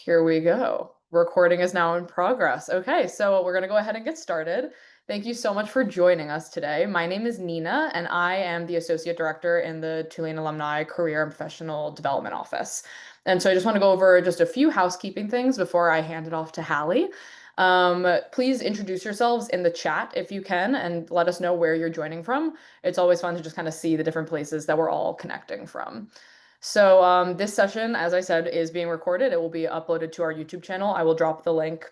Here we go. Recording is now in progress. Okay, so we're going to go ahead and get started. Thank you so much for joining us today. My name is Nina, and I am the Associate Director in the Tulane Alumni Career and Professional Development Office. And so I just want to go over just a few housekeeping things before I hand it off to Hallie. Please introduce yourselves in the chat if you can, and let us know where you're joining from. It's always fun to just kind of see the different places that we're all connecting from. So this session, as I said, is being recorded. It will be uploaded to our YouTube channel. I will drop the link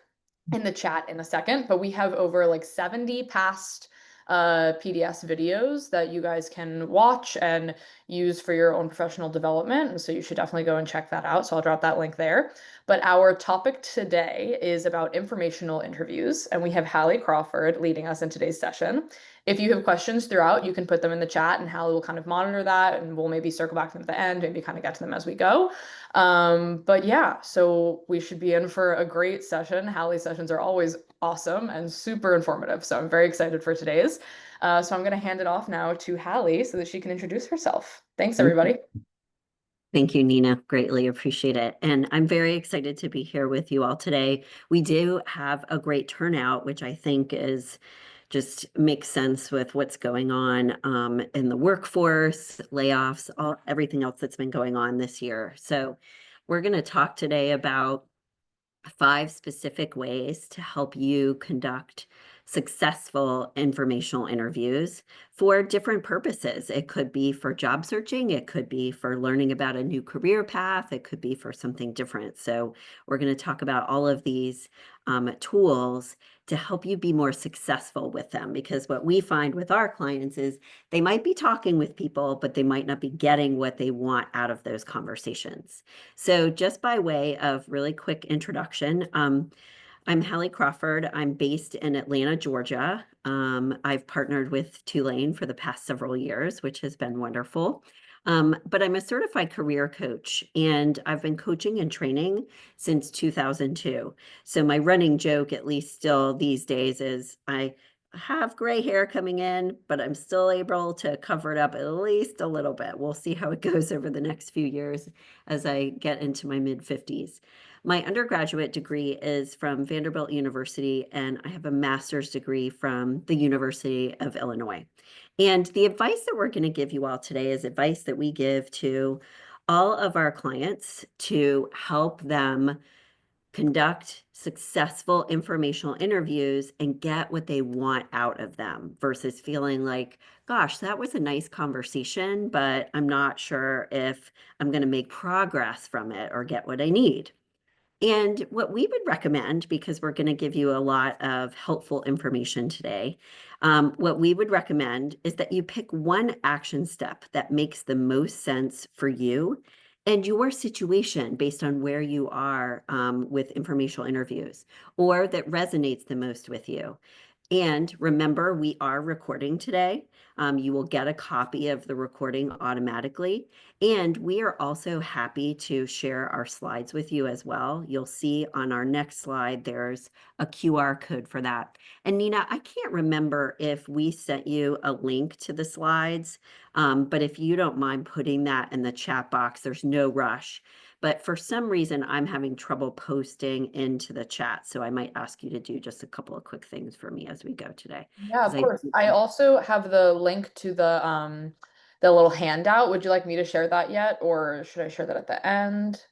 in the chat in a second, but we have over like 70 past PDS videos that you guys can watch and use for your own professional development. And so you should definitely go and check that out. So I'll drop that link there. But our topic today is about informational interviews, and we have Hallie Crawford leading us in today's session. If you have questions throughout, you can put them in the chat and Hallie will kind of monitor that, and we'll maybe circle back to them at the end, maybe kind of get to them as we go. But yeah, so we should be in for a great session. Hallie's sessions are always awesome and super informative. So I'm very excited for today's. So I'm going to hand it off now to Hallie so that she can introduce herself. Thanks, everybody. Thank you, Nina. Greatly appreciate it. And I'm very excited to be here with you all today. We do have a great turnout, which I think is just makes sense with what's going on in the workforce, layoffs, everything else that's been going on this year. So we're going to talk today about 5 specific ways to help you conduct successful informational interviews for different purposes. It could be for job searching, it could be for learning about a new career path, it could be for something different. So we're going to talk about all of these tools to help you be more successful with them, because what we find with our clients is they might be talking with people, but they might not be getting what they want out of those conversations. So just by way of really quick introduction, I'm Hallie Crawford. I'm based in Atlanta, Georgia. I've partnered with Tulane for the past several years, which has been wonderful. But I'm a certified career coach, and I've been coaching and training since 2002. So my running joke, at least still these days, is I have gray hair coming in, but I'm still able to cover it up at least a little bit. We'll see how it goes over the next few years as I get into my mid-50s. My undergraduate degree is from Vanderbilt University, and I have a master's degree from the University of Illinois. And the advice that we're going to give you all today is advice that we give to all of our clients to help them conduct successful informational interviews and get what they want out of them versus feeling like, gosh, that was a nice conversation, but I'm not sure if I'm going to make progress from it or get what I need. And what we would recommend, because we're going to give you a lot of helpful information today, what we would recommend is that you pick one action step that makes the most sense for you and your situation based on where you are with informational interviews, or that resonates the most with you. And remember, we are recording today. You will get a copy of the recording automatically. And we are also happy to share our slides with you as well. You'll see on our next slide, there's a QR code for that. And Nina, I can't remember if we sent you a link to the slides, but if you don't mind putting that in the chat box, there's no rush. But for some reason, I'm having trouble posting into the chat. So I might ask you to do just a couple of quick things for me as we go today. Yeah, of course. I also have the link to the little handout. Would you like me to share that yet, or should I share that at the end?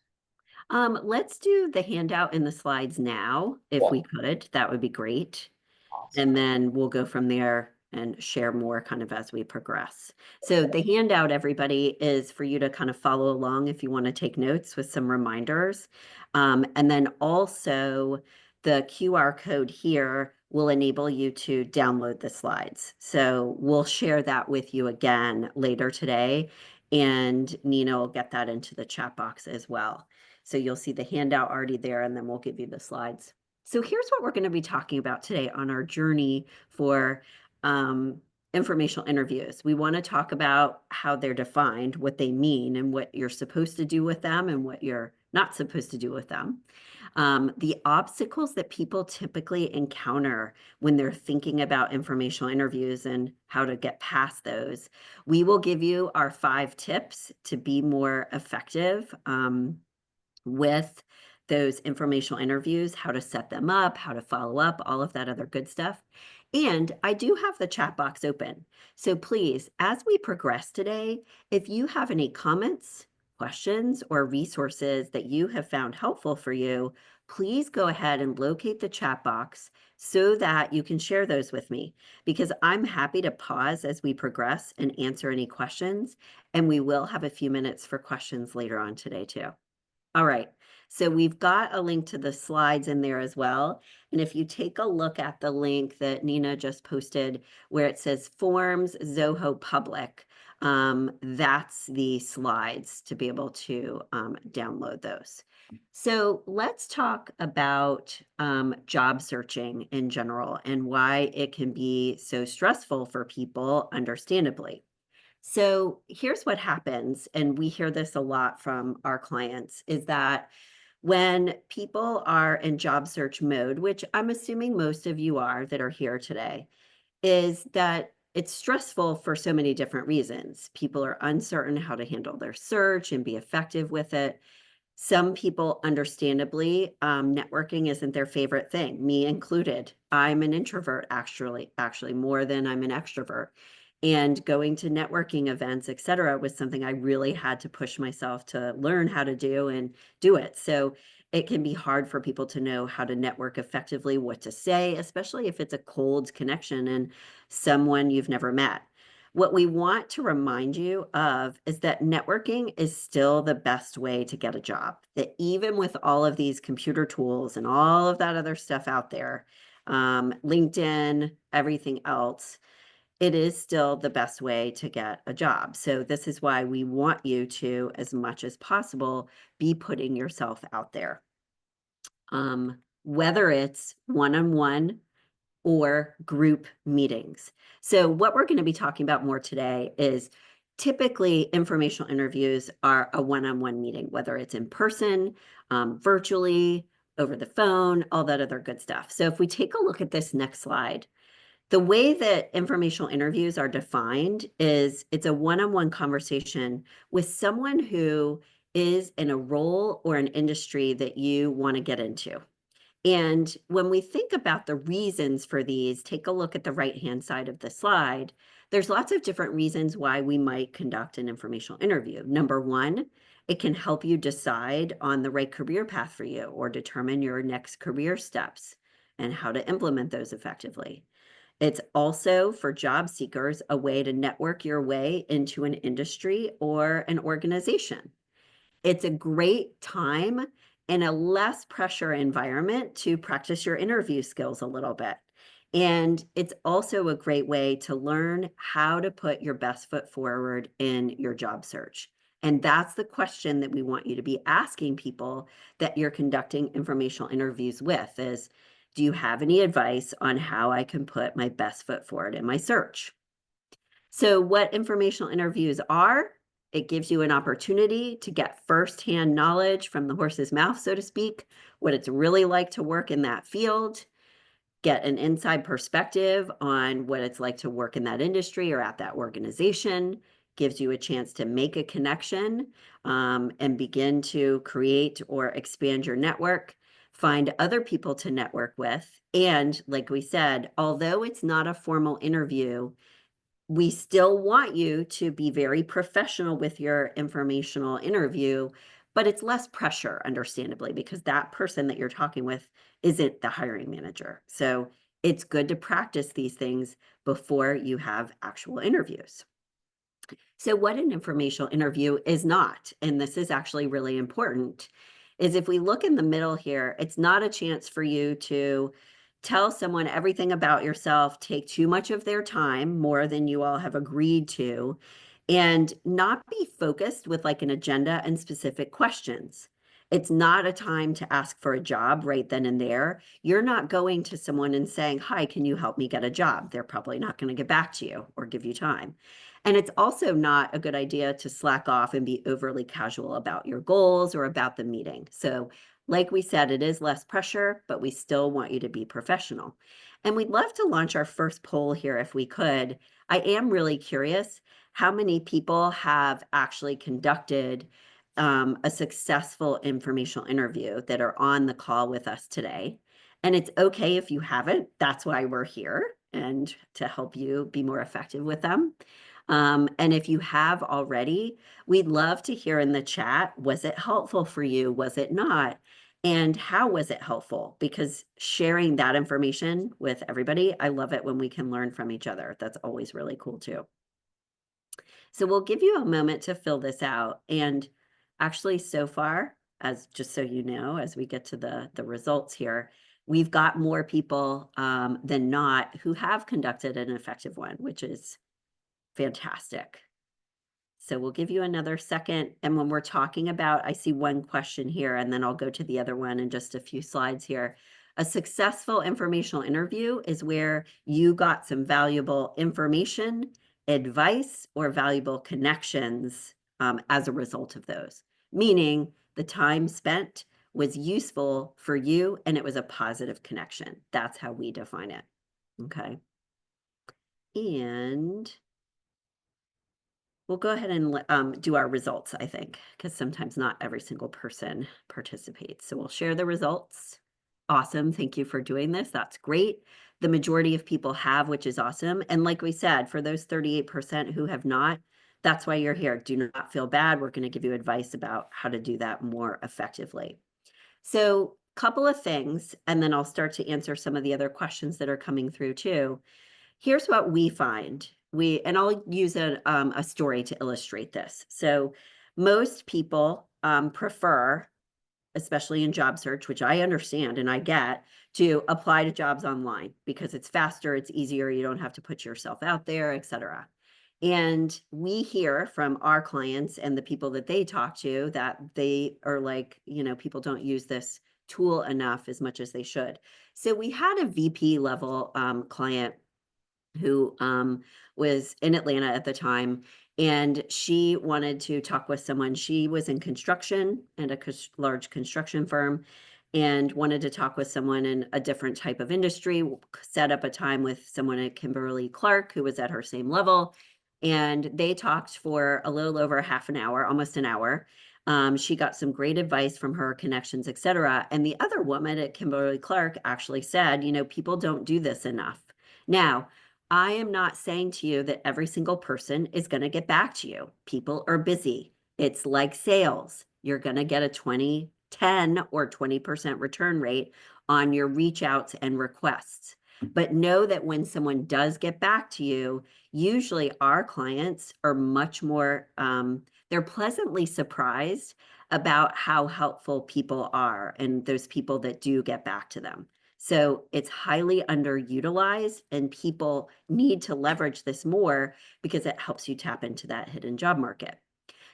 Let's do the handout in the slides now, if we Cool. could. That would be great. Awesome. And then we'll go from there and share more kind of as we progress. So the handout, everybody, is for you to kind of follow along if you want to take notes with some reminders. And then also the QR code here will enable you to download the slides. So we'll share that with you again later today. And Nina will get that into the chat box as well. So you'll see the handout already there, and then we'll give you the slides. So here's what we're going to be talking about today on our journey for informational interviews. We want to talk about how they're defined, what they mean, and what you're supposed to do with them and what you're not supposed to do with them. The obstacles that people typically encounter when they're thinking about informational interviews and how to get past those. We will give you our 5 tips to be more effective with those informational interviews, how to set them up, how to follow up, all of that other good stuff. And I do have the chat box open. So please, as we progress today, if you have any comments, questions, or resources that you have found helpful for you, please go ahead and locate the chat box so that you can share those with me, because I'm happy to pause as we progress and answer any questions. And we will have a few minutes for questions later on today too. All right. So we've got a link to the slides in there as well. And if you take a look at the link that Nina just posted where it says Forms Zoho Public, that's the slides to be able to download those. So let's talk about job searching in general and why it can be so stressful for people, understandably. So here's what happens, and we hear this a lot from our clients, is that when people are in job search mode, which I'm assuming most of you are that are here today, is that it's stressful for so many different reasons. People are uncertain how to handle their search and be effective with it. Some people, understandably, networking isn't their favorite thing, me included. I'm an introvert, actually more than I'm an extrovert. And going to networking events, et cetera, was something I really had to push myself to learn how to do and do it. So it can be hard for people to know how to network effectively, what to say, especially if it's a cold connection and someone you've never met. What we want to remind you of is that networking is still the best way to get a job. That even with all of these computer tools and all of that other stuff out there, LinkedIn, everything else, it is still the best way to get a job. So this is why we want you to, as much as possible, be putting yourself out there. Whether it's one-on-one or group meetings. So what we're going to be talking about more today is typically informational interviews are a one-on-one meeting, whether it's in person, virtually, over the phone, all that other good stuff. So if we take a look at this next slide, the way that informational interviews are defined is it's a one-on-one conversation with someone who is in a role or an industry that you want to get into. And when we think about the reasons for these, take a look at the right-hand side of the slide. There's lots of different reasons why we might conduct an informational interview. Number one, it can help you decide on the right career path for you or determine your next career steps and how to implement those effectively. It's also, for job seekers, a way to network your way into an industry or an organization. It's a great time in a less pressure environment to practice your interview skills a little bit. And it's also a great way to learn how to put your best foot forward in your job search. And that's the question that we want you to be asking people that you're conducting informational interviews with is, do you have any advice on how I can put my best foot forward in my search? So what informational interviews are, it gives you an opportunity to get firsthand knowledge from the horse's mouth, so to speak, what it's really like to work in that field, get an inside perspective on what it's like to work in that industry or at that organization, gives you a chance to make a connection and begin to create or expand your network, find other people to network with. And like we said, although it's not a formal interview, we still want you to be very professional with your informational interview, but it's less pressure, understandably, because that person that you're talking with isn't the hiring manager. So it's good to practice these things before you have actual interviews. So what an informational interview is not, and this is actually really important, is if we look in the middle here, it's not a chance for you to tell someone everything about yourself, take too much of their time, more than you all have agreed to, and not be focused with like an agenda and specific questions. It's not a time to ask for a job right then and there. You're not going to someone and saying, "Hi, can you help me get a job?" They're probably not going to get back to you or give you time. And it's also not a good idea to slack off and be overly casual about your goals or about the meeting. So like we said, it is less pressure, but we still want you to be professional. And we'd love to launch our first poll here if we could. I am really curious how many people have actually conducted a successful informational interview that are on the call with us today. And it's okay if you haven't. That's why we're here, and to help you be more effective with them. And if you have already, we'd love to hear in the chat, was it helpful for you? Was it not? And how was it helpful? Because sharing that information with everybody, I love it when we can learn from each other. That's always really cool too. So we'll give you a moment to fill this out. And actually, so far, as just so you know, as we get to the results here, we've got more people than not who have conducted an effective one, which is fantastic. So we'll give you another second. And when we're talking about, I see one question here, and then I'll go to the other one in just a few slides here. A successful informational interview is where you got some valuable information, advice, or valuable connections as a result of those, meaning the time spent was useful for you and it was a positive connection. That's how we define it. Okay. And we'll go ahead and do our results, I think, because sometimes not every single person participates. So we'll share the results. Awesome. Thank you for doing this. That's great. The majority of people have, which is awesome. And like we said, for those 38% who have not, that's why you're here. Do not feel bad. We're going to give you advice about how to do that more effectively. So, couple of things, and then I'll start to answer some of the other questions that are coming through too. Here's what we find. And I'll use a story to illustrate this. So most people prefer, especially in job search, which I understand and I get, to apply to jobs online because it's faster, it's easier, you don't have to put yourself out there, et cetera. And we hear from our clients and the people that they talk to that they are like, people don't use this tool enough as much as they should. So we had a VP level client who was in Atlanta at the time, and she wanted to talk with someone. She was in construction and a large construction firm and wanted to talk with someone in a different type of industry, set up a time with someone at Kimberly Clark who was at her same level. And they talked for a little over half an hour, almost an hour. She got some great advice from her connections, et cetera. And the other woman at Kimberly Clark actually said, people don't do this enough. Now, I am not saying to you that every single person is going to get back to you. People are busy. It's like sales. You're going to get a 20, 10, or 20% return rate on your reach outs and requests. But know that when someone does get back to you, usually our clients are much more, they're pleasantly surprised about how helpful people are and those people that do get back to them. So it's highly underutilized, and people need to leverage this more because it helps you tap into that hidden job market.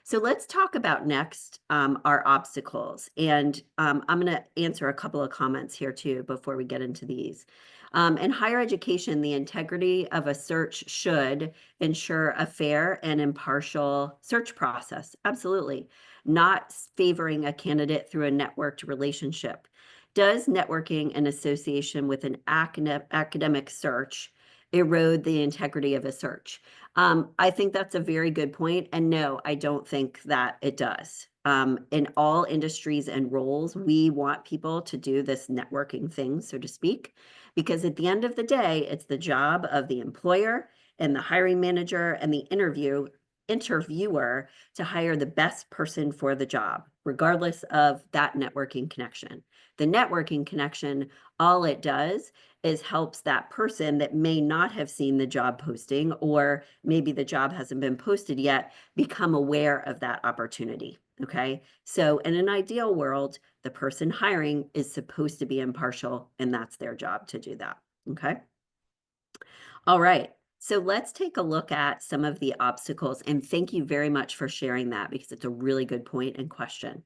So let's talk about next our obstacles. And I'm going to answer a couple of comments here too before we get into these. In higher education, the integrity of a search should ensure a fair and impartial search process. Absolutely. Not favoring a candidate through a networked relationship. Does networking in association with an academic search erode the integrity of a search? I think that's a very good point. And no, I don't think that it does. In all industries and roles, we want people to do this networking thing, so to speak, because at the end of the day, it's the job of the employer and the hiring manager and the interviewer to hire the best person for the job, regardless of that networking connection. The networking connection, all it does is helps that person that may not have seen the job posting, or maybe the job hasn't been posted yet, become aware of that opportunity. Okay. So in an ideal world, the person hiring is supposed to be impartial, and that's their job to do that. Okay. All right. So let's take a look at some of the obstacles. And thank you very much for sharing that because it's a really good point and question.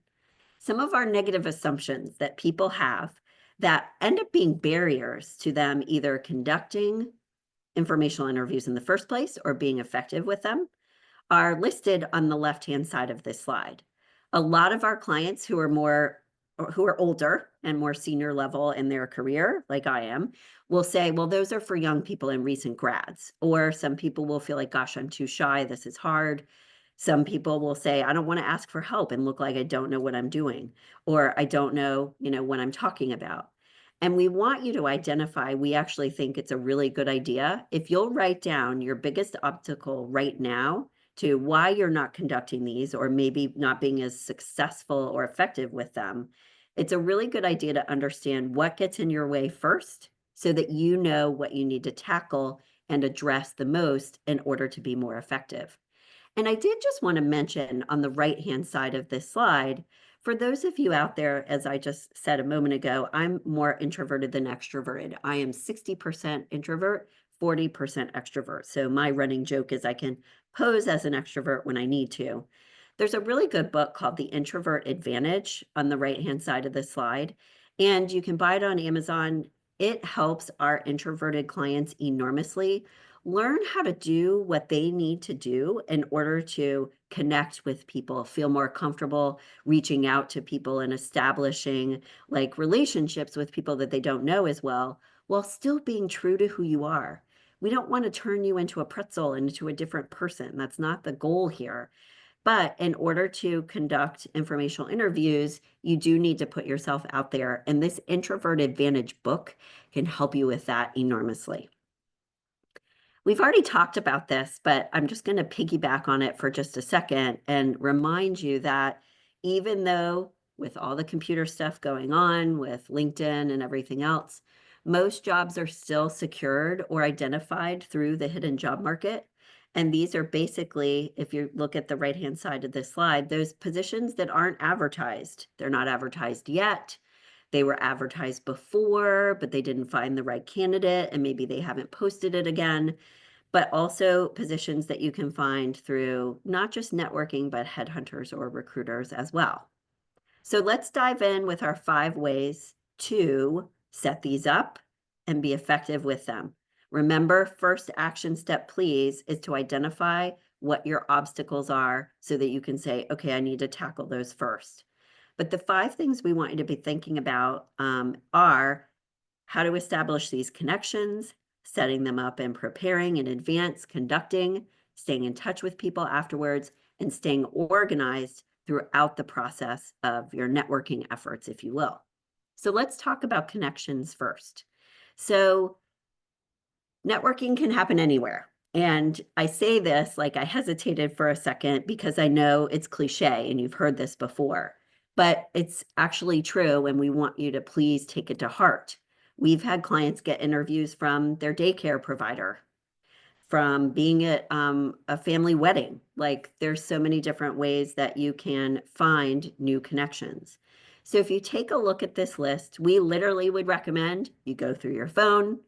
Some of our negative assumptions that people have that end up being barriers to them either conducting informational interviews in the first place or being effective with them are listed on the left-hand side of this slide. A lot of our clients who are older and more senior level in their career, like I am, will say, well, those are for young people and recent grads. Or some people will feel like, gosh, I'm too shy. This is hard. Some people will say, I don't want to ask for help and look like I don't know what I'm doing, or I don't know, what I'm talking about. And we want you to identify, we actually think it's a really good idea. If you'll write down your biggest obstacle right now to why you're not conducting these, or maybe not being as successful or effective with them, it's a really good idea to understand what gets in your way first so that you know what you need to tackle and address the most in order to be more effective. And I did just want to mention on the right-hand side of this slide, for those of you out there, as I just said a moment ago, I'm more introverted than extroverted. I am 60% introvert, 40% extrovert. So my running joke is I can pose as an extrovert when I need to. There's a really good book called The Introvert Advantage on the right-hand side of the slide, and you can buy it on Amazon. It helps our introverted clients enormously learn how to do what they need to do in order to connect with people, feel more comfortable reaching out to people and establishing like relationships with people that they don't know as well, while still being true to who you are. We don't want to turn you into a pretzel and into a different person. That's not the goal here. But in order to conduct informational interviews, you do need to put yourself out there. And this Introvert Advantage book can help you with that enormously. We've already talked about this, but I'm just going to piggyback on it for just a second and remind you that even though with all the computer stuff going on with LinkedIn and everything else, most jobs are still secured or identified through the hidden job market. And these are basically, if you look at the right-hand side of this slide, those positions that aren't advertised. They're not advertised yet. They were advertised before, but they didn't find the right candidate, and maybe they haven't posted it again, but also positions that you can find through not just networking, but headhunters or recruiters as well. So let's dive in with our 5 ways to set these up and be effective with them. Remember, first action step, please, is to identify what your obstacles are so that you can say, okay, I need to tackle those first. But the 5 things we want you to be thinking about are how to establish these connections, setting them up and preparing in advance, conducting, staying in touch with people afterwards, and staying organized throughout the process of your networking efforts, if you will. So let's talk about connections first. So networking can happen anywhere. And I say this like I hesitated for a second because I know it's cliche and you've heard this before, but it's actually true. And we want you to please take it to heart. We've had clients get interviews from their daycare provider, from being at a family wedding. Like there's so many different ways that you can find new connections. So if you take a look at this list, we literally would recommend you go through your phone.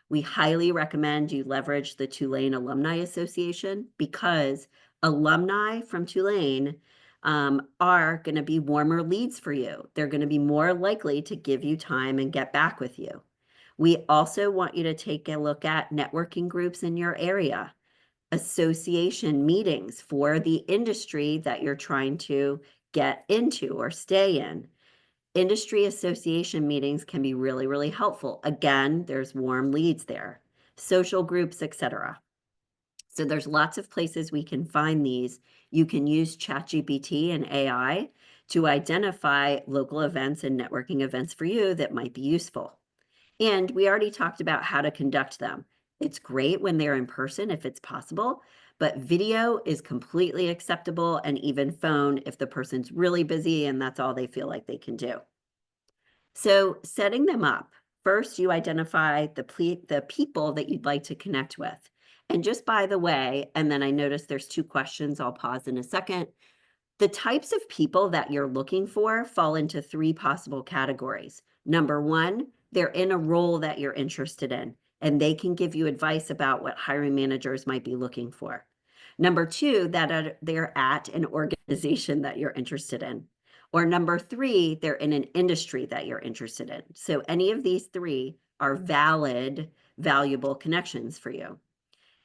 We highly recommend you leverage the Tulane Alumni Association because alumni from Tulane are going to be warmer leads for you. They're going to be more likely to give you time and get back with you. We also want you to take a look at networking groups in your area, association meetings for the industry that you're trying to get into or stay in. Industry association meetings can be really, really helpful. Again, there's warm leads there, social groups, etc. So there's lots of places we can find these. You can use ChatGPT and AI to identify local events and networking events for you that might be useful. And we already talked about how to conduct them. It's great when they're in person if it's possible, but video is completely acceptable, and even phone if the person's really busy and that's all they feel like they can do. So setting them up, first you identify the people that you'd like to connect with. And just by the way, and then I noticed there's 2 questions, I'll pause in a second. The types of people that you're looking for fall into 3 possible categories. Number 1, they're in a role that you're interested in, and they can give you advice about what hiring managers might be looking for. Number 2, that they're at an organization that you're interested in. Or number 3, they're in an industry that you're interested in. So any of these 3 are valid, valuable connections for you.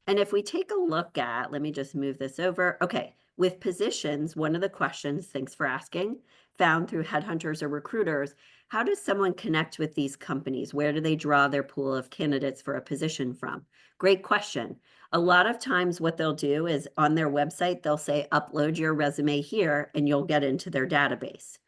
And if we take a look at, let me just move this over. Okay, with positions, one of the questions, thanks for asking, found through headhunters or recruiters, How does someone connect with these companies? Where do they draw their pool of candidates for a position from? Great question. A lot of times, what they'll do is on their website, they'll say, upload your resume here, and you'll get into their database.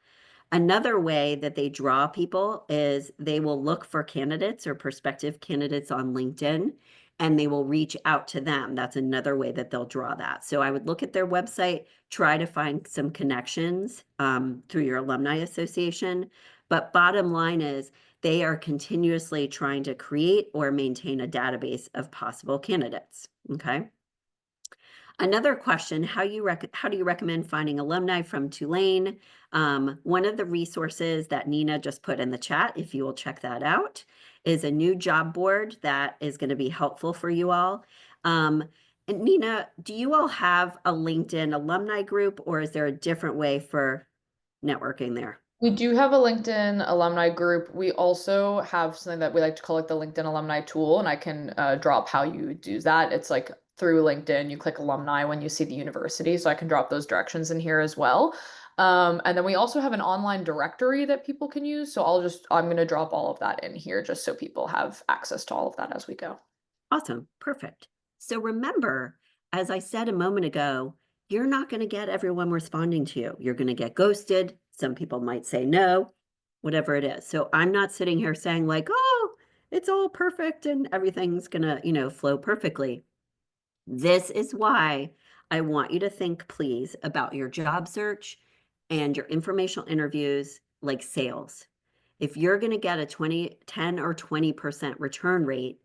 Another way that they draw people is they will look for candidates or prospective candidates on LinkedIn and they will reach out to them. That's another way that they'll draw that. So I would look at their website, try to find some connections through your alumni association. But bottom line is they are continuously trying to create or maintain a database of possible candidates. Okay. Another question, how do you recommend finding alumni from Tulane? One of the resources that Nina just put in the chat, if you will check that out, is a new job board that is going to be helpful for you all. And Nina, do you all have a LinkedIn alumni group, or is there a different way for networking there? We do have a LinkedIn alumni group. We also have something that we like to call like the LinkedIn alumni tool, and I can drop how you do that. It's like through LinkedIn, you click alumni when you see the university, so I can drop those directions in here as well. And then we also have an online directory that people can use. So I'm going to drop all of that in here just so people have access to all of that as we go. Awesome. Perfect. So remember, as I said a moment ago, you're not going to get everyone responding to you. You're going to get ghosted. Some people might say no, whatever it is. So I'm not sitting here saying like, oh, it's all perfect and everything's going to, flow perfectly. This is why I want you to think, please, about your job search and your informational interviews like sales. If you're going to get a 10 or 20% return rate,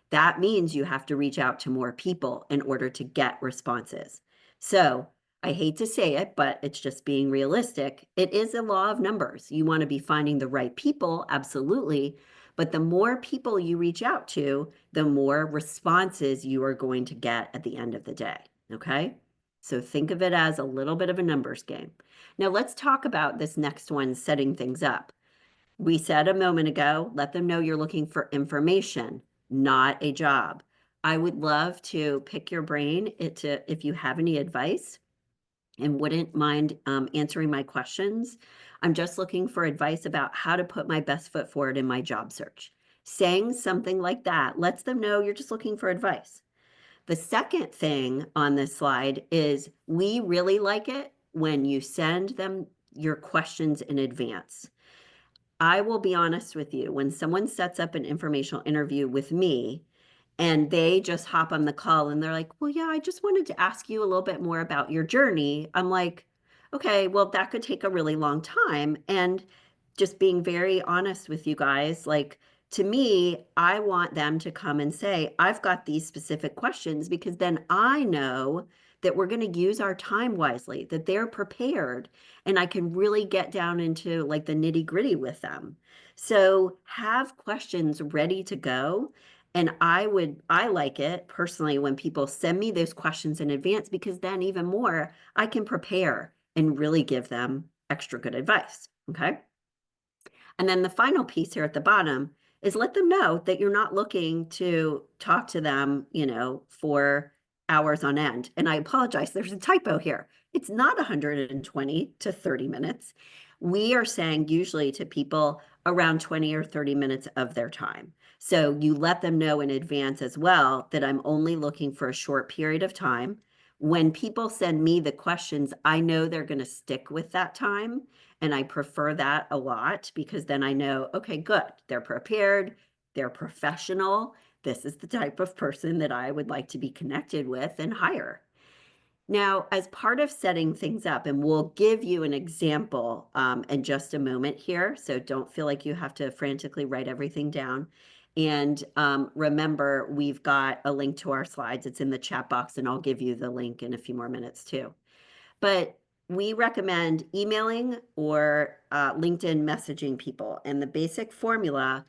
that means you have to reach out to more people in order to get responses. So I hate to say it, but it's just being realistic. It is a law of numbers. You want to be finding the right people, absolutely. But the more people you reach out to, the more responses you are going to get at the end of the day. Okay. So think of it as a little bit of a numbers game. Now let's talk about this next one, setting things up. We said a moment ago, let them know you're looking for information, not a job. I would love to pick your brain if you have any advice and wouldn't mind answering my questions. I'm just looking for advice about how to put my best foot forward in my job search. Saying something like that lets them know you're just looking for advice. The second thing on this slide is we really like it when you send them your questions in advance. I will be honest with you, when someone sets up an informational interview with me and they just hop on the call and they're like, well, yeah, I just wanted to ask you a little bit more about your journey. I'm like, okay, well, that could take a really long time. And just being very honest with you guys, like to me, I want them to come and say, I've got these specific questions because then I know that we're going to use our time wisely, that they're prepared, and I can really get down into like the nitty gritty with them. So have questions ready to go. And I like it personally when people send me those questions in advance because then even more, I can prepare and really give them extra good advice. Okay. And then the final piece here at the bottom is let them know that you're not looking to talk to them, for hours on end. And I apologize, there's a typo here. It's not 120 to 30 minutes. We are saying usually to people around 20 or 30 minutes of their time. So you let them know in advance as well that I'm only looking for a short period of time. When people send me the questions, I know they're going to stick with that time. And I prefer that a lot because then I know, okay, good. They're prepared. They're professional. This is the type of person that I would like to be connected with and hire. Now, as part of setting things up, and we'll give you an example in just a moment here, so don't feel like you have to frantically write everything down. And remember, we've got a link to our slides. It's in the chat box, and I'll give you the link in a few more minutes too. But we recommend emailing or LinkedIn messaging people. And the basic formula,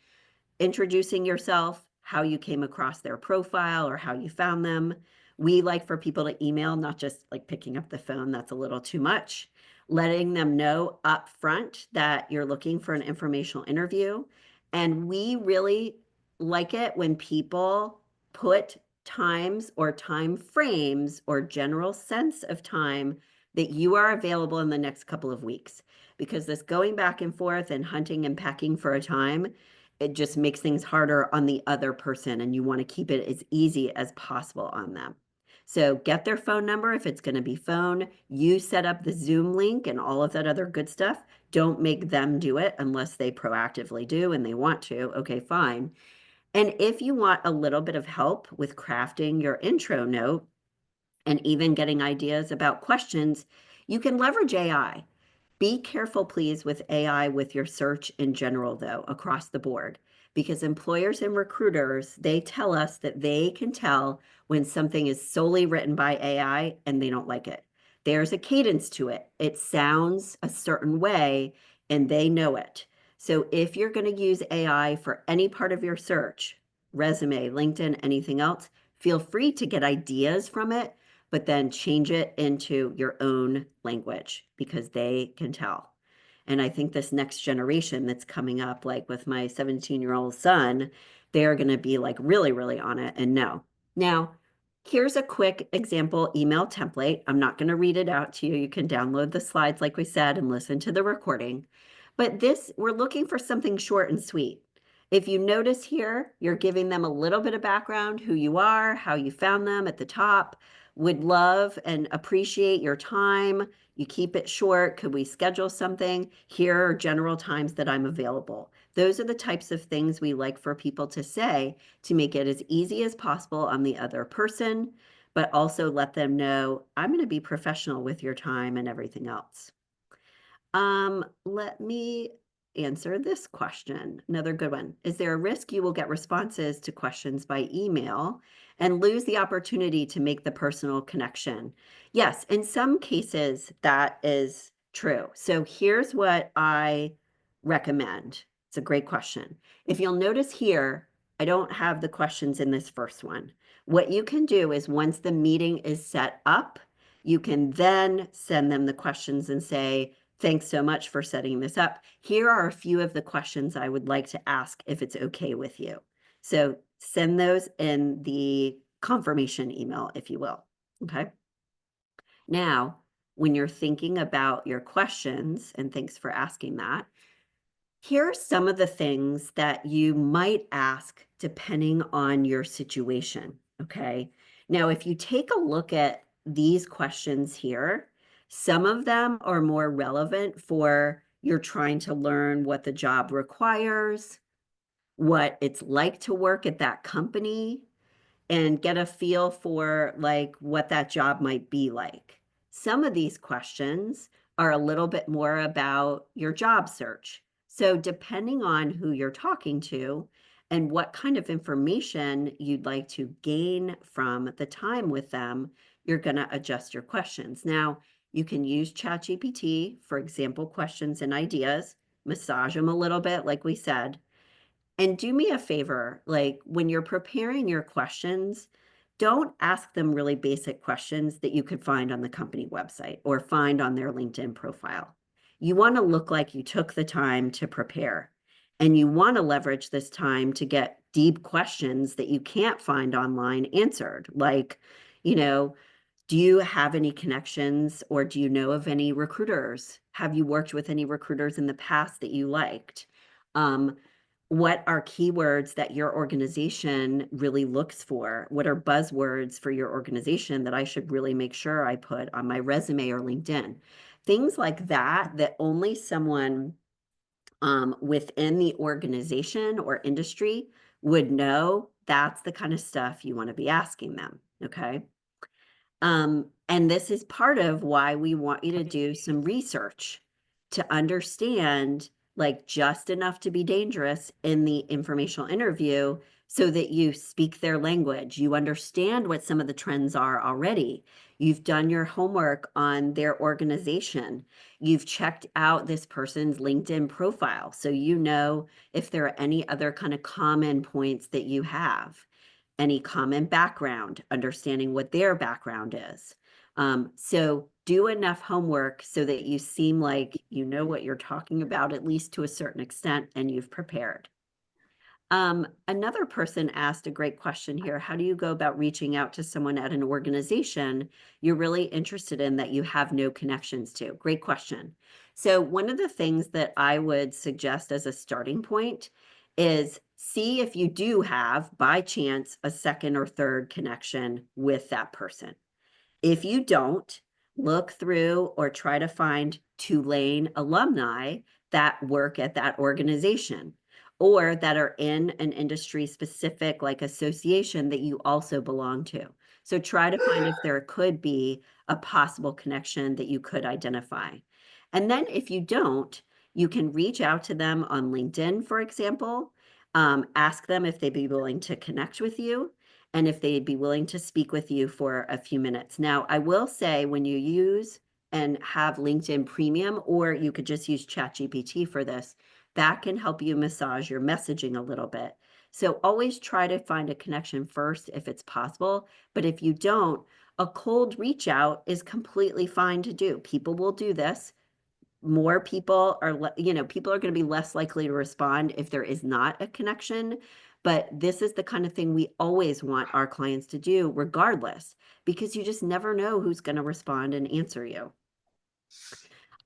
introducing yourself, how you came across their profile or how you found them. We like for people to email, not just like picking up the phone. That's a little too much. Letting them know up front that you're looking for an informational interview. And we really like it when people put times or time frames or general sense of time that you are available in the next couple of weeks. because this going back and forth and hunting and pecking for a time, it just makes things harder on the other person, and you want to keep it as easy as possible on them. So get their phone number if it's going to be phone. You set up the Zoom link and all of that other good stuff. Don't make them do it unless they proactively do and they want to. Okay, fine. And if you want a little bit of help with crafting your intro note and even getting ideas about questions, you can leverage AI. Be careful, please, with AI with your search in general, though, across the board, because employers and recruiters, they tell us that they can tell when something is solely written by AI and they don't like it. There's a cadence to it. It sounds a certain way and they know it. So if you're going to use AI for any part of your search, resume, LinkedIn, anything else, feel free to get ideas from it, but then change it into your own language because they can tell. And I think this next generation that's coming up, like with my 17-year-old son, they're going to be like really, really on it and know. Now, here's a quick example email template. I'm not going to read it out to you. You can download the slides, like we said, and listen to the recording. But this, we're looking for something short and sweet. If you notice here, you're giving them a little bit of background, who you are, how you found them at the top. Would love and appreciate your time. You keep it short. Could we schedule something? Here are general times that I'm available. Those are the types of things we like for people to say to make it as easy as possible on the other person, but also let them know I'm going to be professional with your time and everything else. Let me answer this question. Another good one. Is there a risk you will get responses to questions by email and lose the opportunity to make the personal connection? Yes, in some cases that is true. So here's what I recommend. It's a great question. If you'll notice here, I don't have the questions in this first one. What you can do is once the meeting is set up, you can then send them the questions and say, thanks so much for setting this up. Here are a few of the questions I would like to ask if it's okay with you. So send those in the confirmation email, if you will. Okay. Now, when you're thinking about your questions, and thanks for asking that, here are some of the things that you might ask depending on your situation. Okay. Now, if you take a look at these questions here, some of them are more relevant for you're trying to learn what the job requires, what it's like to work at that company, and get a feel for like what that job might be like. Some of these questions are a little bit more about your job search. So depending on who you're talking to and what kind of information you'd like to gain from the time with them, you're going to adjust your questions. Now, you can use ChatGPT for example questions and ideas, massage them a little bit, like we said. And do me a favor, like when you're preparing your questions, don't ask them really basic questions that you could find on the company website or find on their LinkedIn profile. You want to look like you took the time to prepare, and you want to leverage this time to get deep questions that you can't find online answered. Like, you know, do you have any connections or do you know of any recruiters? Have you worked with any recruiters in the past that you liked? What are keywords that your organization really looks for? What are buzzwords for your organization that I should really make sure I put on my resume or LinkedIn? Things like that, that only someone within the organization or industry would know. That's the kind of stuff you want to be asking them. Okay. And this is part of why we want you to do some research to understand like just enough to be dangerous in the informational interview so that you speak their language. You understand what some of the trends are already. You've done your homework on their organization. You've checked out this person's LinkedIn profile. So you know if there are any other kind of common points that you have, any common background, understanding what their background is. So do enough homework so that you seem like you know what you're talking about, at least to a certain extent, and you've prepared. Another person asked a great question here. How do you go about reaching out to someone at an organization you're really interested in that you have no connections to? Great question. So one of the things that I would suggest as a starting point is see if you do have, by chance, a second or third connection with that person. If you don't, look through or try to find Tulane alumni that work at that organization or that are in an industry specific like association that you also belong to. So try to find if there could be a possible connection that you could identify. And then if you don't, you can reach out to them on LinkedIn, for example, ask them if they'd be willing to connect with you and if they'd be willing to speak with you for a few minutes. Now, I will say when you use and have LinkedIn Premium, or you could just use ChatGPT for this, that can help you massage your messaging a little bit. So always try to find a connection first if it's possible. But if you don't, a cold reach out is completely fine to do. People will do this. More people are, people are going to be less likely to respond if there is not a connection. But this is the kind of thing we always want our clients to do regardless, because you just never know who's going to respond and answer you.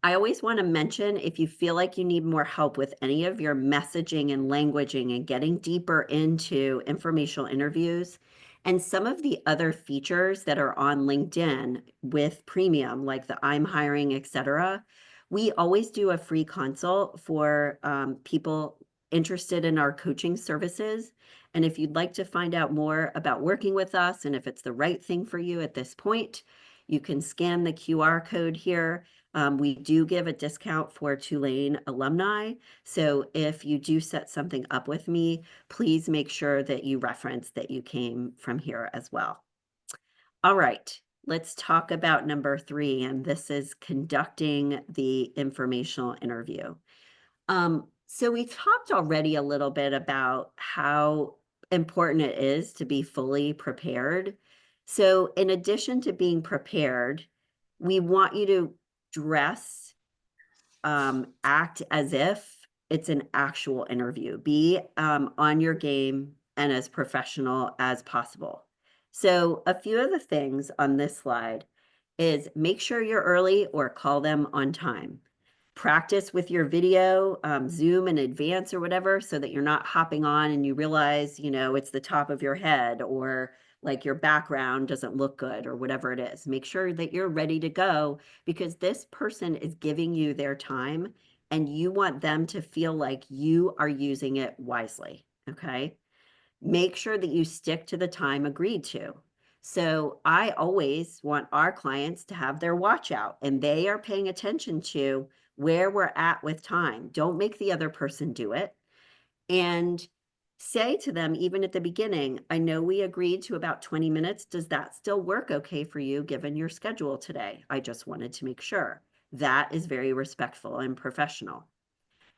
I always want to mention if you feel like you need more help with any of your messaging and languaging and getting deeper into informational interviews and some of the other features that are on LinkedIn with premium, like the I'm hiring, etc. We always do a free consult for people interested in our coaching services. And if you'd like to find out more about working with us and if it's the right thing for you at this point, you can scan the QR code here. We do give a discount for Tulane alumni. So if you do set something up with me, please make sure that you reference that you came from here as well. All right, let's talk about number 3, and this is conducting the informational interview. So we talked already a little bit about how important it is to be fully prepared. So in addition to being prepared, we want you to dress, act as if it's an actual interview. Be on your game and as professional as possible. So a few of the things on this slide is make sure you're early or call them on time. Practice with your video, Zoom in advance or whatever, so that you're not hopping on and you realize, it's the top of your head or like your background doesn't look good or whatever it is. Make sure that you're ready to go because this person is giving you their time and you want them to feel like you are using it wisely. Okay. Make sure that you stick to the time agreed to. So I always want our clients to have their watch out and they are paying attention to where we're at with time. Don't make the other person do it. And say to them, even at the beginning, I know we agreed to about 20 minutes. Does that still work okay for you given your schedule today? I just wanted to make sure. That is very respectful and professional.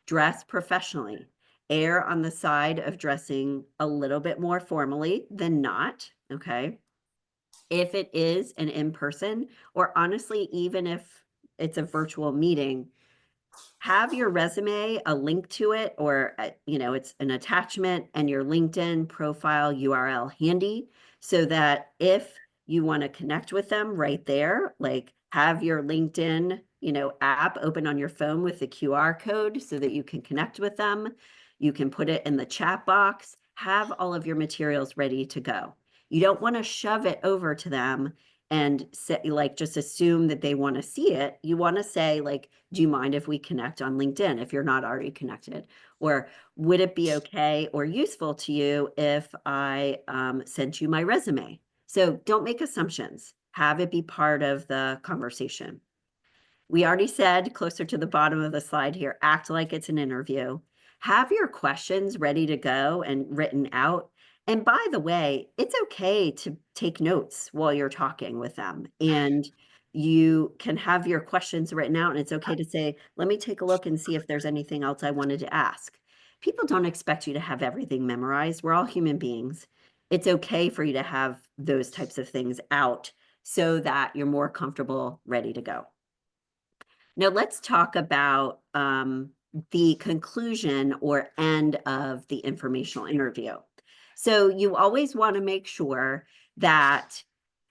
Dress professionally. Err on the side of dressing a little bit more formally than not, okay? If it is an in-person, or honestly, even if it's a virtual meeting, have your resume, a link to it, or it's an attachment and your LinkedIn profile URL handy so that if you want to connect with them right there, like have your LinkedIn, app open on your phone with the QR code so that you can connect with them. You can put it in the chat box, have all of your materials ready to go. You don't want to shove it over to them and say, like, just assume that they want to see it. You want to say, like, do you mind if we connect on LinkedIn if you're not already connected? Or would it be okay or useful to you if I sent you my resume? So don't make assumptions. Have it be part of the conversation. We already said closer to the bottom of the slide here, act like it's an interview. Have your questions ready to go and written out. And by the way, it's okay to take notes while you're talking with them. And you can have your questions written out and it's okay to say, let me take a look and see if there's anything else I wanted to ask. People don't expect you to have everything memorized. We're all human beings. It's okay for you to have those types of things out so that you're more comfortable, ready to go. Now let's talk about the conclusion or end of the informational interview. So you always want to make sure that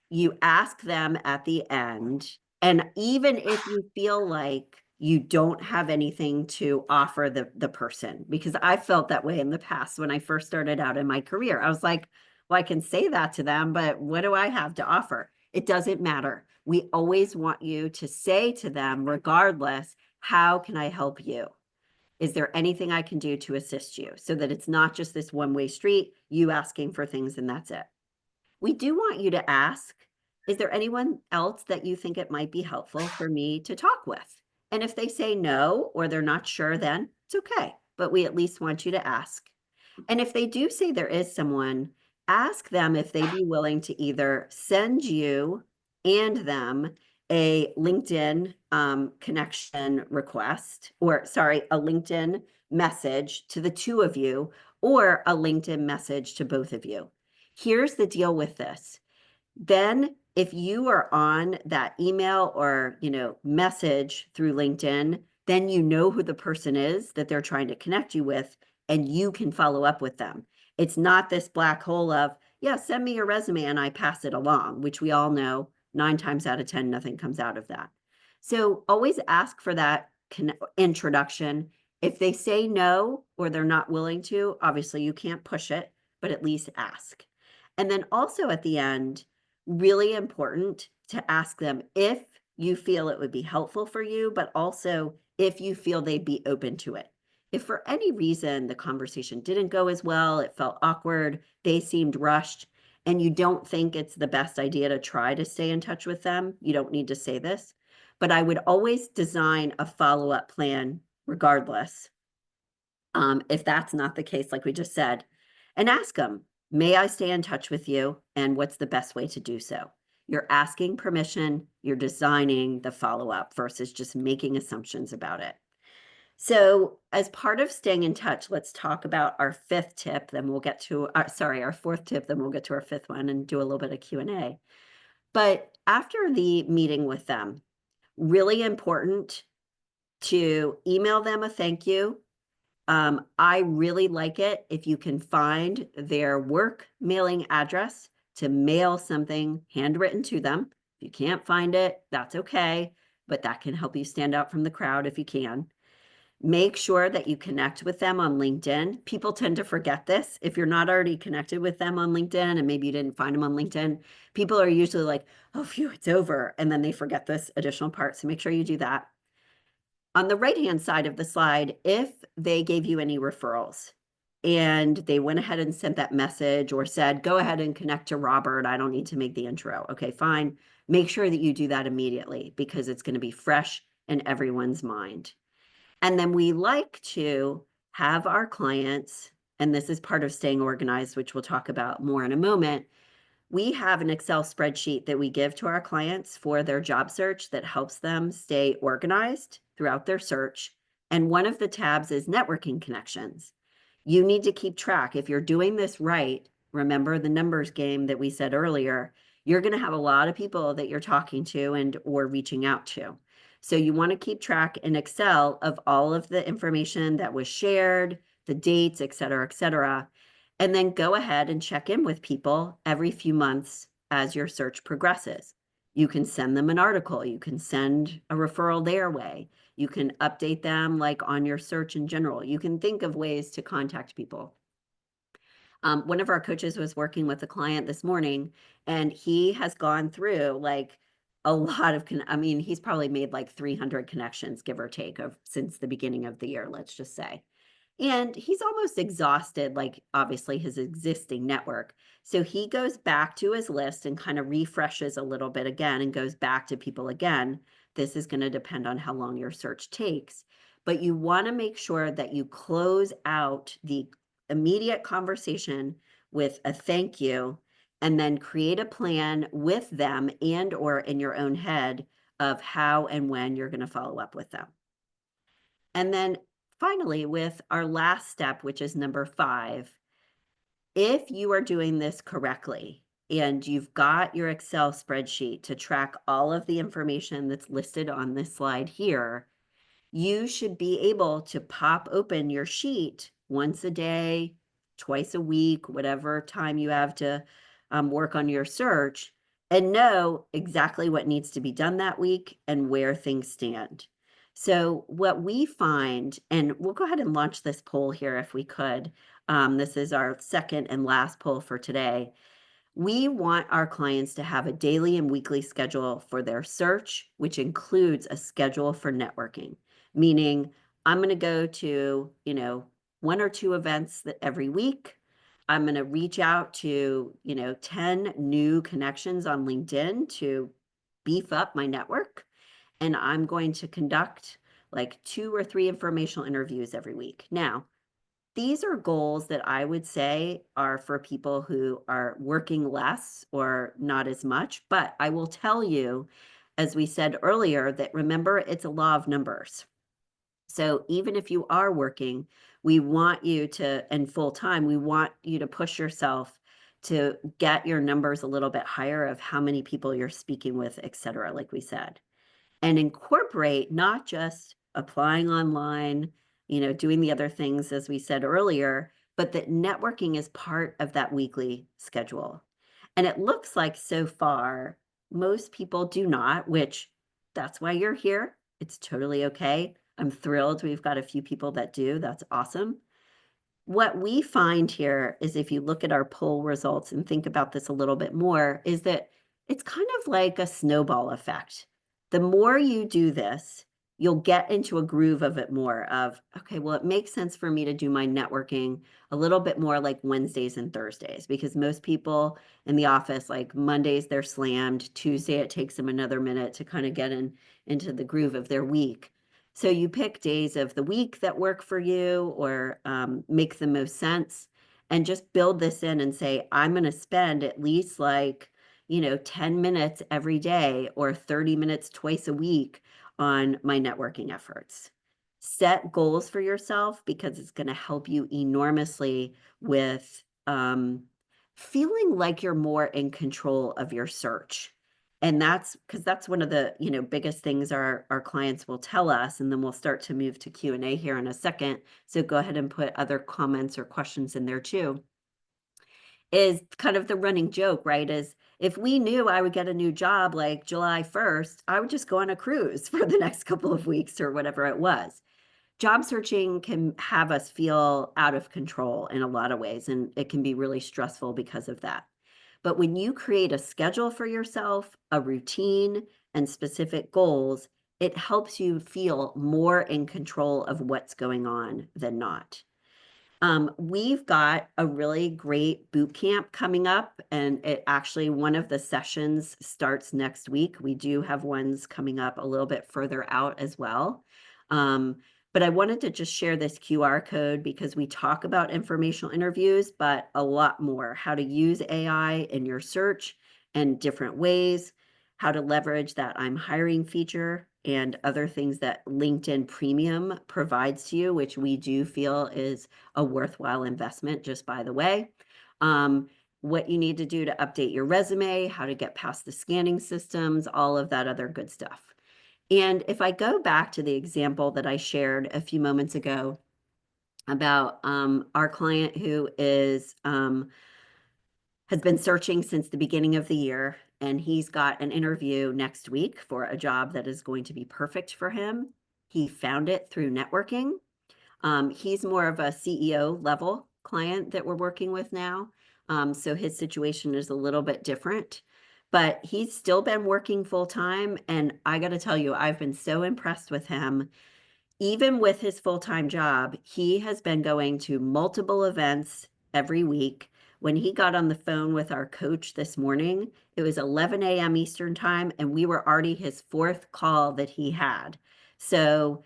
you ask them at the end, and even if you feel like you don't have anything to offer the person, because I felt that way in the past when I first started out in my career. I was like, well, I can say that to them, but what do I have to offer? It doesn't matter. We always want you to say to them, regardless, how can I help you? Is there anything I can do to assist you? So that it's not just this one-way street, you asking for things and that's it. We do want you to ask, is there anyone else that you think it might be helpful for me to talk with? And if they say no, or they're not sure, then it's okay. But we at least want you to ask. And if they do say there is someone, ask them if they'd be willing to either send you and them a LinkedIn connection request, or sorry, a LinkedIn message to the two of you, or a LinkedIn message to both of you. Here's the deal with this. Then if you are on that email or, message through LinkedIn, then you know who the person is that they're trying to connect you with, and you can follow up with them. It's not this black hole of, yeah, send me your resume and I pass it along, which we all know 9 times out of 10, nothing comes out of that. So always ask for that introduction. If they say no, or they're not willing to, obviously you can't push it, but at least ask. And then also at the end, really important to ask them if you feel it would be helpful for you, but also if you feel they'd be open to it. If for any reason the conversation didn't go as well, it felt awkward, they seemed rushed, and you don't think it's the best idea to try to stay in touch with them, you don't need to say this. But I would always design a follow-up plan regardless, if that's not the case, like we just said, and ask them, may I stay in touch with you? And what's the best way to do so? You're asking permission, you're designing the follow-up versus just making assumptions about it. So as part of staying in touch, let's talk about our fifth tip, then we'll get to, our fourth tip, then we'll get to our fifth one and do a little bit of Q&A. But after the meeting with them, really important to email them a thank you. I really like it if you can find their work mailing address to mail something handwritten to them. If you can't find it, that's okay, but that can help you stand out from the crowd if you can. Make sure that you connect with them on LinkedIn. People tend to forget this. If you're not already connected with them on LinkedIn, and maybe you didn't find them on LinkedIn, people are usually like, oh, phew, it's over. And then they forget this additional part. So make sure you do that. On the right-hand side of the slide, if they gave you any referrals and they went ahead and sent that message or said, go ahead and connect to Robert, I don't need to make the intro. Okay, fine. Make sure that you do that immediately because it's going to be fresh in everyone's mind. And then we like to have our clients, and this is part of staying organized, which we'll talk about more in a moment. We have an Excel spreadsheet that we give to our clients for their job search that helps them stay organized throughout their search. And one of the tabs is networking connections. You need to keep track. If you're doing this right, remember the numbers game that we said earlier, you're going to have a lot of people that you're talking to and or reaching out to. So you want to keep track in Excel of all of the information that was shared, the dates, et cetera, and then go ahead and check in with people every few months as your search progresses. You can send them an article, you can send a referral their way, you can update them like on your search in general. You can think of ways to contact people. One of our coaches was working with a client this morning, and he has gone through like a lot of, I mean, he's probably made like 300 connections, give or take, of since the beginning of the year, let's just say. And he's almost exhausted, like obviously his existing network. So he goes back to his list and kind of refreshes a little bit again and goes back to people again. This is going to depend on how long your search takes. But you want to make sure that you close out the immediate conversation with a thank you, and then create a plan with them and or in your own head of how and when you're going to follow up with them. And then finally, with our last step, which is number 5, if you are doing this correctly and you've got your Excel spreadsheet to track all of the information that's listed on this slide here, you should be able to pop open your sheet once a day, twice a week, whatever time you have to work on your search, and know exactly what needs to be done that week and where things stand. So what we find, and we'll go ahead and launch this poll here if we could. This is our second and last poll for today. We want our clients to have a daily and weekly schedule for their search, which includes a schedule for networking, meaning I'm going to go to, one or two events that every week. I'm going to reach out to, 10 new connections on LinkedIn to beef up my network. And I'm going to conduct like 2 or 3 informational interviews every week. Now, these are goals that I would say are for people who are working less or not as much. But I will tell you, as we said earlier, that remember, it's a law of numbers. So even if you are working, we want you to, and full time, we want you to push yourself to get your numbers a little bit higher of how many people you're speaking with, et cetera, like we said, and incorporate not just applying online, doing the other things as we said earlier, but that networking is part of that weekly schedule. And it looks like so far, most people do not, which that's why you're here. It's totally okay. I'm thrilled we've got a few people that do. That's awesome. What we find here is if you look at our poll results and think about this a little bit more, is that it's kind of like a snowball effect. The more you do this, you'll get into a groove of it more of, okay, well, it makes sense for me to do my networking a little bit more like Wednesdays and Thursdays, because most people in the office, like Mondays, they're slammed. Tuesday, it takes them another minute to kind of get into the groove of their week. So you pick days of the week that work for you or make the most sense and just build this in and say, I'm going to spend at least 10 minutes every day or 30 minutes twice a week on my networking efforts. Set goals for yourself because it's going to help you enormously with feeling like you're more in control of your search. And that's because that's one of the, biggest things our clients will tell us, and then we'll start to move to Q&A here in a second. So go ahead and put other comments or questions in there too. Is kind of the running joke, right? Is if we knew I would get a new job like July 1st, I would just go on a cruise for the next couple of weeks or whatever it was. Job searching can have us feel out of control in a lot of ways, and it can be really stressful because of that. But when you create a schedule for yourself, a routine, and specific goals, it helps you feel more in control of what's going on than not. We've got a really great boot camp coming up, and it actually, one of the sessions starts next week. We do have ones coming up a little bit further out as well. But I wanted to just share this QR code because we talk about informational interviews, but a lot more, how to use AI in your search and different ways, how to leverage that I'm hiring feature and other things that LinkedIn Premium provides to you, which we do feel is a worthwhile investment, just by the way. What you need to do to update your resume, how to get past the scanning systems, all of that other good stuff. And if I go back to the example that I shared a few moments ago about our client who has been searching since the beginning of the year, and he's got an interview next week for a job that is going to be perfect for him. He found it through networking. He's more of a CEO level client that we're working with now. So his situation is a little bit different, but he's still been working full time. And I got to tell you, I've been so impressed with him. Even with his full-time job, he has been going to multiple events every week. When he got on the phone with our coach this morning, it was 11 a.m. Eastern time, and we were already his fourth call that he had. So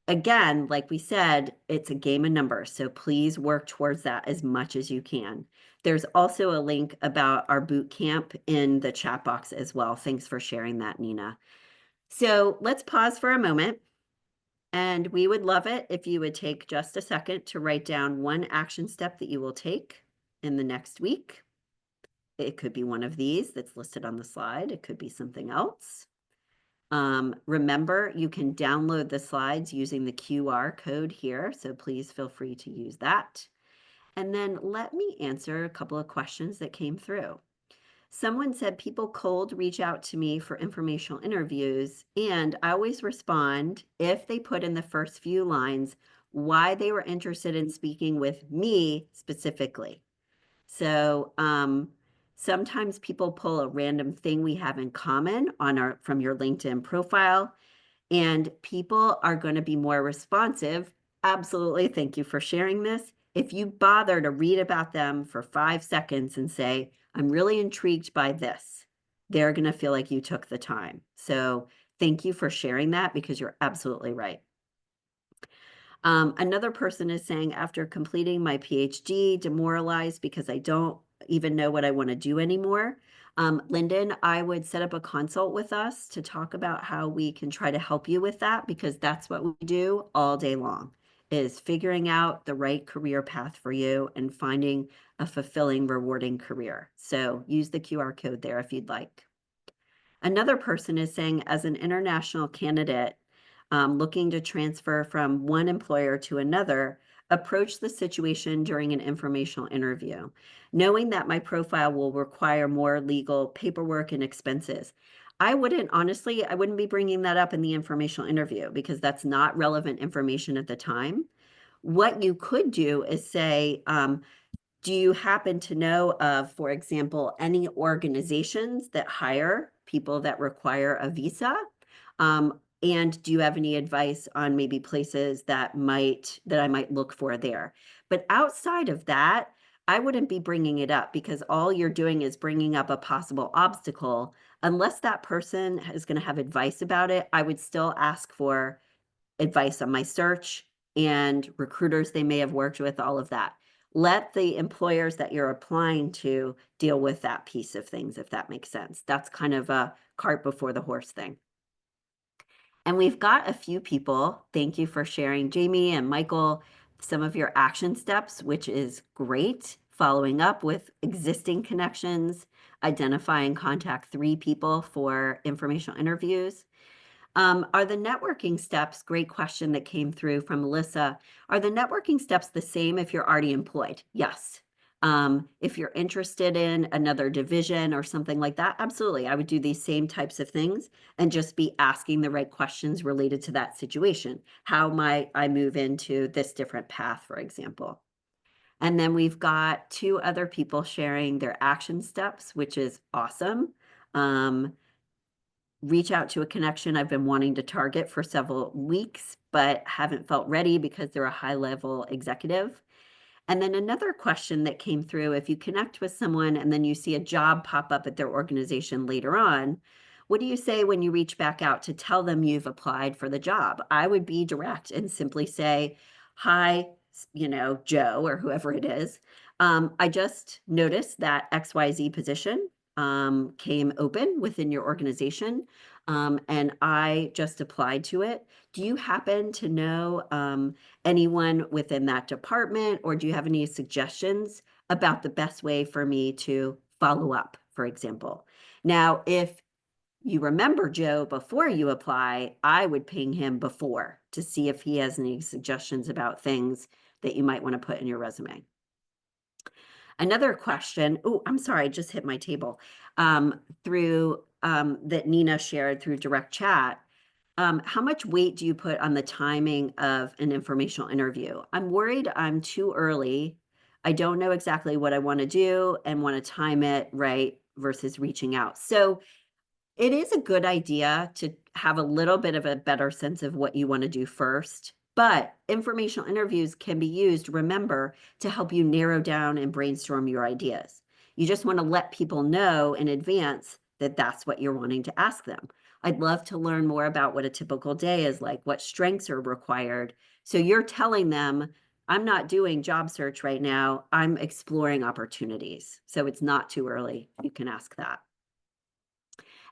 again, like we said, it's a game of numbers. So please work towards that as much as you can. There's also a link about our boot camp in the chat box as well. Thanks for sharing that, Nina. So let's pause for a moment. And we would love it if you would take just a second to write down one action step that you will take in the next week. It could be one of these that's listed on the slide. It could be something else. Remember, you can download the slides using the QR code here, so please feel free to use that. And then let me answer a couple of questions that came through. Someone said people cold reach out to me for informational interviews, and I always respond if they put in the first few lines why they were interested in speaking with me specifically. So sometimes people pull a random thing we have in common on our from your LinkedIn profile, and people are going to be more responsive. Absolutely. Thank you for sharing this. If you bother to read about them for 5 seconds and say, I'm really intrigued by this, they're going to feel like you took the time. So thank you for sharing that because you're absolutely right. Another person is saying, after completing my PhD, demoralized because I don't even know what I want to do anymore. Lyndon, I would set up a consult with us to talk about how we can try to help you with that, because that's what we do all day long, is figuring out the right career path for you and finding a fulfilling, rewarding career. So use the QR code there if you'd like. Another person is saying, as an international candidate looking to transfer from one employer to another, approach the situation during an informational interview, knowing that my profile will require more legal paperwork and expenses. I wouldn't be bringing that up in the informational interview because that's not relevant information at the time. What you could do is say, do you happen to know of, for example, any organizations that hire people that require a visa? And do you have any advice on maybe places that I might look for there? But outside of that, I wouldn't be bringing it up because all you're doing is bringing up a possible obstacle. Unless that person is going to have advice about it, I would still ask for advice on my search and recruiters they may have worked with, all of that. Let the employers that you're applying to deal with that piece of things, if that makes sense. That's kind of a cart before the horse thing. And we've got a few people. Thank you for sharing, Jamie and Michael, some of your action steps, which is great. Following up with existing connections, identifying contact 3 people for informational interviews. Are the networking steps, great question that came through from Melissa, are the networking steps the same if you're already employed? Yes. If you're interested in another division or something like that, absolutely. I would do these same types of things and just be asking the right questions related to that situation. How might I move into this different path, for example? And then we've got 2 other people sharing their action steps, which is awesome. Reach out to a connection I've been wanting to target for several weeks, but haven't felt ready because they're a high-level executive. And then another question that came through, if you connect with someone and then you see a job pop up at their organization later on, what do you say when you reach back out to tell them you've applied for the job? I would be direct and simply say, hi, Joe or whoever it is. I just noticed that XYZ position came open within your organization, and I just applied to it. Do you happen to know anyone within that department, or do you have any suggestions about the best way for me to follow up, for example? Now, if you remember Joe before you apply, I would ping him before to see if he has any suggestions about things that you might want to put in your resume. Another question, oh, I'm sorry, I just hit my table, through that Nina shared through direct chat. How much weight do you put on the timing of an informational interview? I'm worried I'm too early. I don't know exactly what I want to do and want to time it right versus reaching out. So it is a good idea to have a little bit of a better sense of what you want to do first, but informational interviews can be used, remember, to help you narrow down and brainstorm your ideas. You just want to let people know in advance that that's what you're wanting to ask them. I'd love to learn more about what a typical day is like, what strengths are required. So you're telling them, I'm not doing job search right now, I'm exploring opportunities. So it's not too early. You can ask that.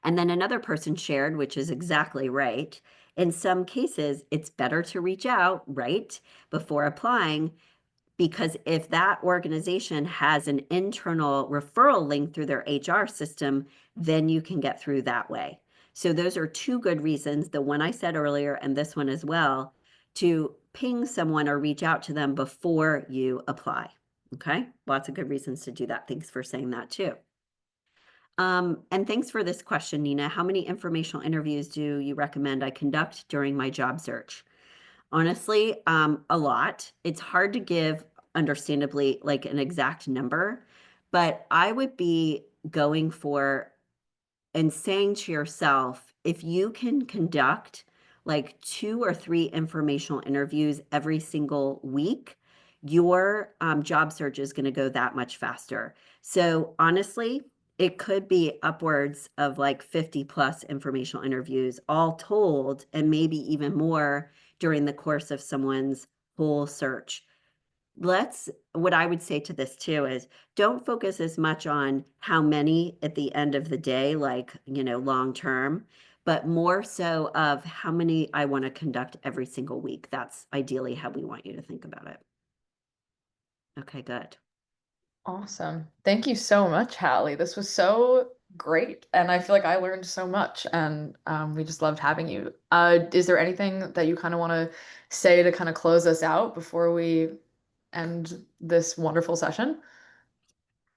And then another person shared, which is exactly right. In some cases, it's better to reach out, right, before applying, because if that organization has an internal referral link through their HR system, then you can get through that way. So those are 2 good reasons, the one I said earlier and this one as well, to ping someone or reach out to them before you apply. Okay, lots of good reasons to do that. Thanks for saying that too. And thanks for this question, Nina. How many informational interviews do you recommend I conduct during my job search? Honestly, a lot. It's hard to give, understandably, like an exact number, but I would be going for and saying to yourself, if you can conduct like 2 or 3 informational interviews every single week, your job search is going to go that much faster. So honestly, it could be upwards of like 50 plus informational interviews all told, and maybe even more during the course of someone's whole search. What I would say to this too is don't focus as much on how many at the end of the day, like, long term, but more so of how many I want to conduct every single week. That's ideally how we want you to think about it. Okay, good. Awesome. Thank you so much, Hallie. This was so great. And I feel like I learned so much and we just loved having you. Is there anything that you kind of want to say to kind of close us out before we end this wonderful session?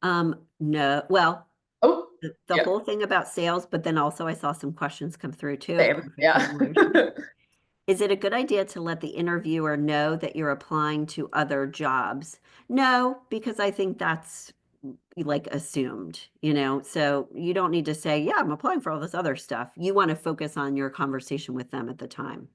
No, well, Oh, the yeah, whole thing about sales, but then also I saw some questions come through too of same. Yeah. clarification. Is it a good idea to let the interviewer know that you're applying to other jobs? No, because I think that's like assumed, so you don't need to say, yeah, I'm applying for all this other stuff. You want to focus on your conversation with them at the time.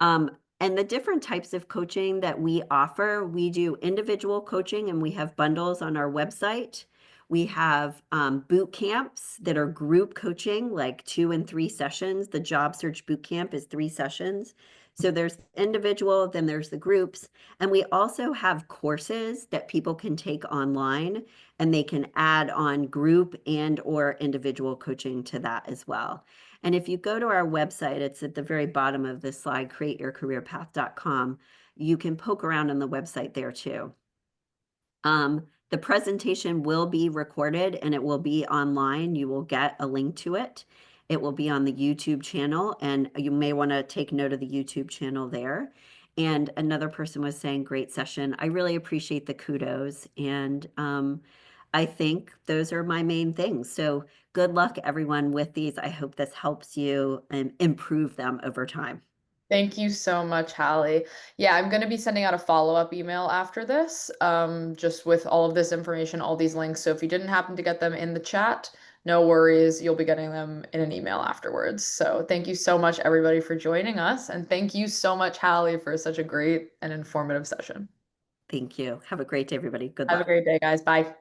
Um, and the different types of coaching that we offer, we do individual coaching and we have bundles on our website. We have boot camps that are group coaching, like 2 and 3 sessions. The job search boot camp is 3 sessions. So there's individual, then there's the groups. And we also have courses that people can take online and they can add on group and or individual coaching to that as well. And if you go to our website, it's at the very bottom of this slide, createyourcareerpath.com. You can poke around on the website there too. The presentation will be recorded and it will be online. You will get a link to it. It will be on the YouTube channel, and you may want to take note of the YouTube channel there. And another person was saying, great session. I really appreciate the kudos. And I think those are my main things. So good luck, everyone, with these. I hope this helps you and improve them over time. Thank you so much, Hallie. Yeah, I'm going to be sending out a follow-up email after this, just with all of this information, all these links. So if you didn't happen to get them in the chat, no worries. You'll be getting them in an email afterwards. So thank you so much, everybody, for joining us. And thank you so much, Hallie, for such a great and informative session. Thank you. Have a great day, everybody. Good Have a luck. great day, guys. Bye.